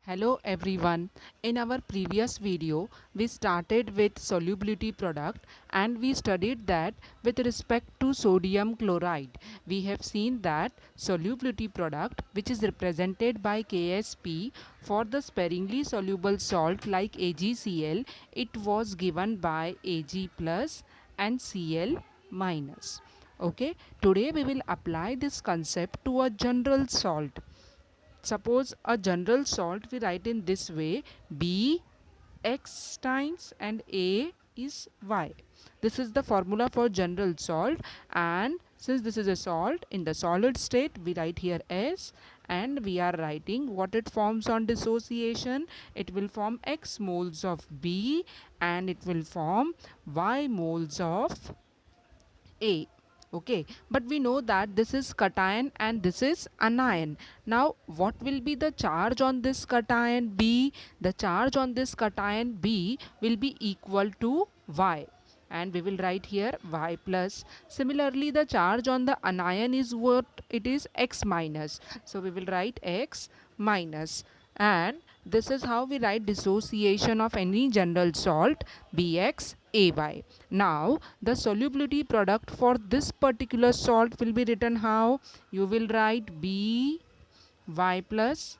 Hello everyone. In our previous video, we started with solubility product and we studied that with respect to sodium chloride. We have seen that solubility product, which is represented by Ksp, for the sparingly soluble salt like AgCl, it was given by Ag plus and Cl minus. Okay, today we will apply this concept to a general salt. Suppose a general salt we write in this way: B x times and A is y. This is the formula for general salt, and since this is a salt in the solid state, we write here S, and we are writing what it forms on dissociation. It will form x moles of B and it will form y moles of A. Okay, but we know that this is cation and this is anion. Now what will be the charge on this cation B? The charge on this cation B will be equal to y, and we will write here y plus. Similarly, the charge on the anion is what it is, x minus, so we will write x minus. And this is how we write dissociation of any general salt, Bx Ay. Now the solubility product for this particular salt will be written how? You will write B y plus,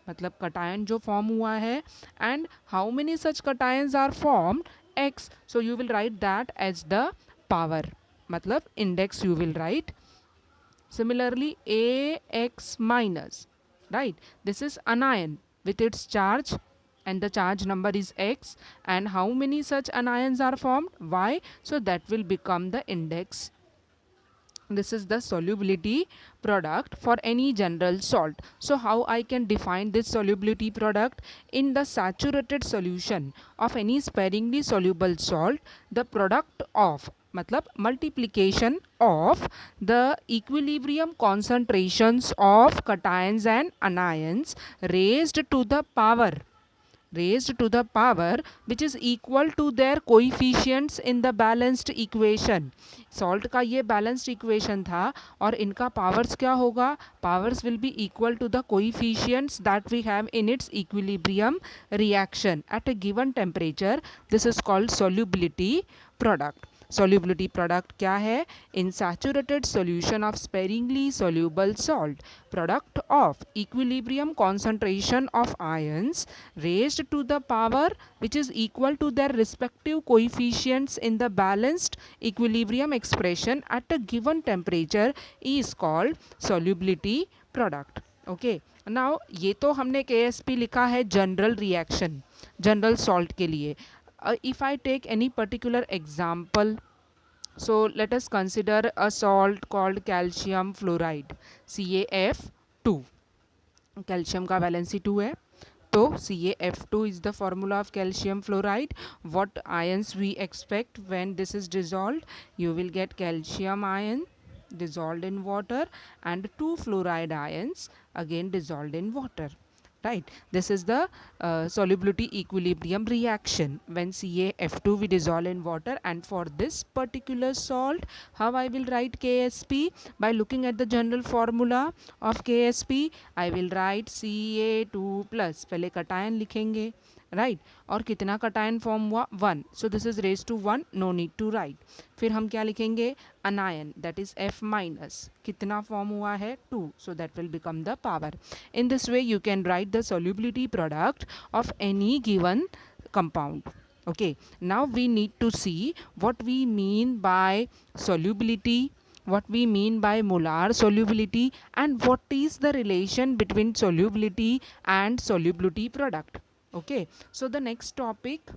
मतलब cation जो form हुआ है, and how many such cations are formed? X. So you will write that as the power, मतलब index you will write. Similarly, Ax minus, right? This is anion with its charge, and the charge number is x, and how many such anions are formed? Y. So that will become the index. This is the solubility product for any general salt. So how I can define this solubility product? In the saturated solution of any sparingly soluble salt, the product of, मतलब multiplication of the equilibrium concentrations of cations and anions raised to the power which is equal to their coefficients in the balanced equation. Salt का ये balanced equation था और इनका powers क्या होगा? Powers will be equal to the coefficients that we have in its equilibrium reaction at a given temperature. This is called solubility product. Solubility product क्या है? In saturated solution of sparingly soluble salt, product of equilibrium concentration of ions raised to the power which is equal to their respective coefficients in the balanced equilibrium expression at a given temperature is called solubility product. Okay, now ये तो हमने KSP लिखा है general reaction, general salt के लिए. If I take any particular example, so let us consider a salt called calcium fluoride, CaF2. calcium का valency 2 है, तो CaF2 is the formula of calcium fluoride. What ions we expect when this is dissolved? You will get calcium ion dissolved in water and 2 fluoride ions again dissolved in water. Right, this is the solubility equilibrium reaction when CaF2 we dissolve in water. And for this particular salt, how I will write KSP? By looking at the general formula of KSP, I will write Ca2 plus, पहले cation लिखेंगे, right और कितना cation form हुआ? 1. So this is raise to 1, no need to write. फिर हम क्या लिखेंगे? Anion, that is F minus, कितना फॉर्म हुआ है? 2. So that will become the power. In this way you can write the solubility product of any given compound. Okay, now we need to see what we mean by solubility, what we mean by molar solubility, and what is the relation between solubility and solubility product. Okay, so the next topic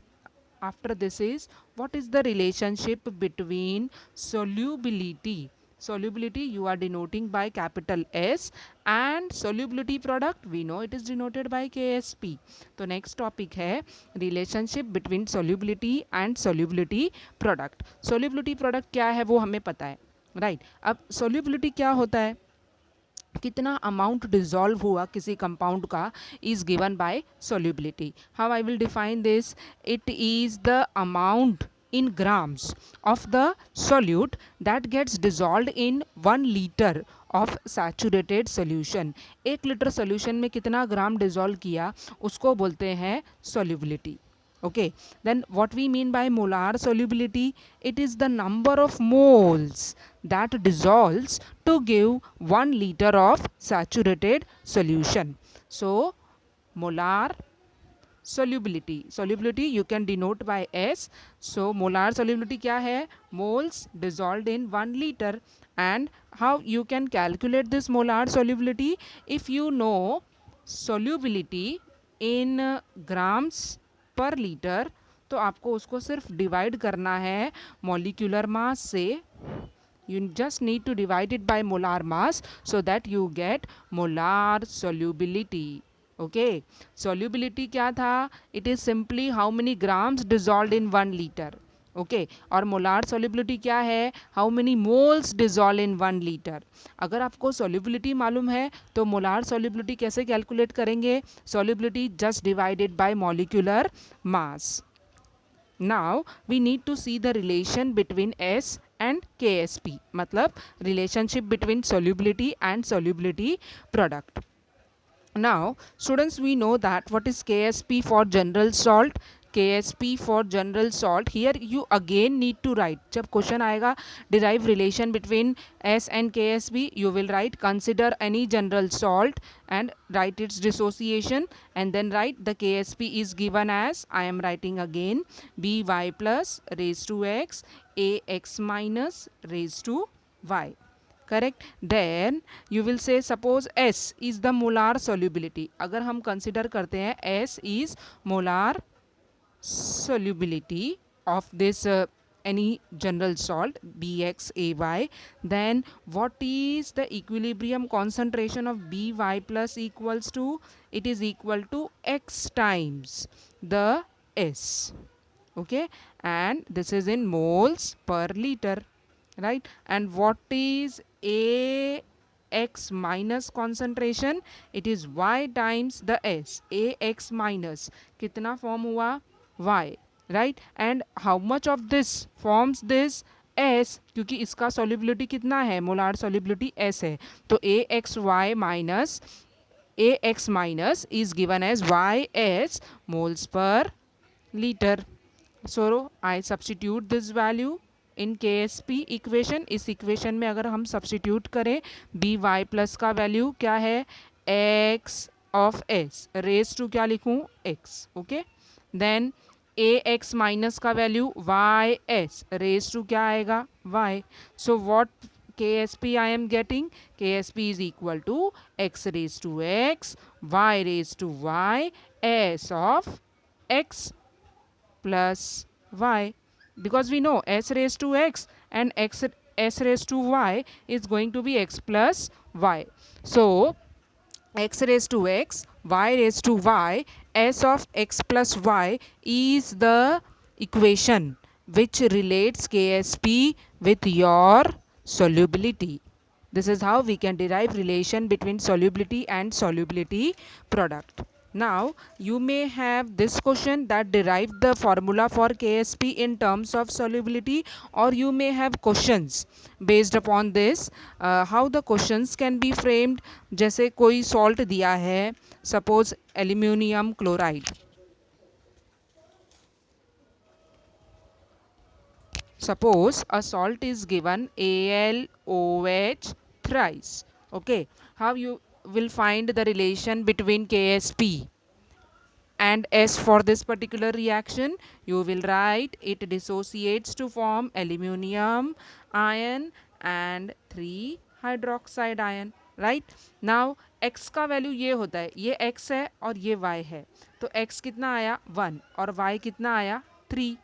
after this is what is the relationship between solubility. Solubility you are denoting by capital S, and solubility product we know it is denoted by KSP. तो next topic है relationship between solubility and solubility product. Solubility product क्या है वो हमें पता है, right? अब solubility क्या होता है? कितना अमाउंट डिजॉल्व हुआ किसी कंपाउंड का is given by solubility. How I will define this? It is the amount in grams of the solute that gets dissolved in 1 liter of saturated solution. 1 litre solution में कितना ग्राम dissolve किया उसको बोलते हैं solubility. Okay, then what we mean by molar solubility? It is the number of moles that dissolves to give 1 liter of saturated solution. So molar solubility you can denote by S. So molar solubility क्या है? Moles dissolved in 1 liter. And how you can calculate this molar solubility? If you know solubility in grams per liter, तो आपको उसको सिर्फ divide करना है molecular mass से. You just need to divide it by molar mass so that you get molar solubility. Okay, solubility क्या था? It is simply how many grams dissolved in 1 liter. Okay और मोलार सोल्यूबिलिटी क्या है? How many moles dissolve in 1 litre. अगर आपको solubility मालूम है तो मोलार सोल्यूबिलिटी कैसे कैलकुलेट करेंगे? Solubility just divided by molecular mass. Now we need to see the relation between S and KSP, मतलब relationship between solubility and solubility product. Now students, we know that what is KSP for general salt. KSP for general salt, here you again need to write. जब question आएगा derive relation between S and KSP, you will write consider any general salt and write its dissociation, and then write the KSP is given as, I am writing again, By plus raised to x, Ax minus raised to y. Correct. Then you will say suppose S is the molar solubility. अगर हम consider करते हैं S is molar solubility of this any general salt BxAy, then what is the equilibrium concentration of By plus equals to? It is equal to x times the S. Okay, and this is in moles per liter, right? And what is Ax minus concentration? It is y times the S. Ax minus कितना form हुआ? Y, right? And how much of this forms this S? क्योंकि इसका solubility कितना है? Molar solubility S है, तो Ax minus is given as Ys moles per liter. So I substitute this value in KSP equation. इस equation में अगर हम सब्सटीट्यूट करें By प्लस का वैल्यू क्या है? x of s raise to क्या लिखूं? x. Okay, then Ax minus का वैल्यू Ys रेज टू क्या आएगा? y. So what KSP I am getting? KSP is equal to x raised to x, y raised to y, s of x plus y. Because we know s raised to x and s raised to y is going to be x plus y. So x raised to x, y raised to y, s of x plus y is the equation which relates KSP with your solubility. This is how we can derive relation between solubility and solubility product. Now you may have this question that derive the formula for KSP in terms of solubility, or you may have questions based upon this. How the questions can be framed? जैसे कोई salt दिया है, suppose aluminium chloride. Suppose a salt is given AlOH thrice. Okay, how you will find the relation between KSP and S for this particular reaction? You will write it dissociates to form aluminium ion and 3 hydroxide ion. Right? Now x का value ये होता है, ये x है और ये y है, तो x कितना आया? 1 और y कितना आया? 3.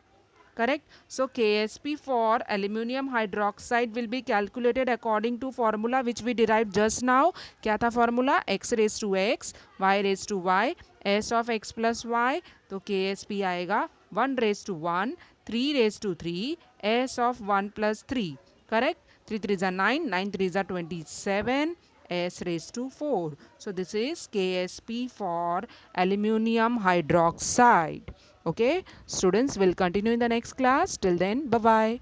Correct? So KSP for aluminium hydroxide will be calculated according to formula which we derived just now. क्या था formula? X raised to x, y raised to y, s of x plus y. तो KSP आएगा 1 raised to 1, 3 raised to 3, s of 1 plus 3. Correct? 3 3s are 9, 9 3s are 27, s raised to 4. So this is KSP for aluminium hydroxide. Okay, students will continue in the next class. Till then, bye bye.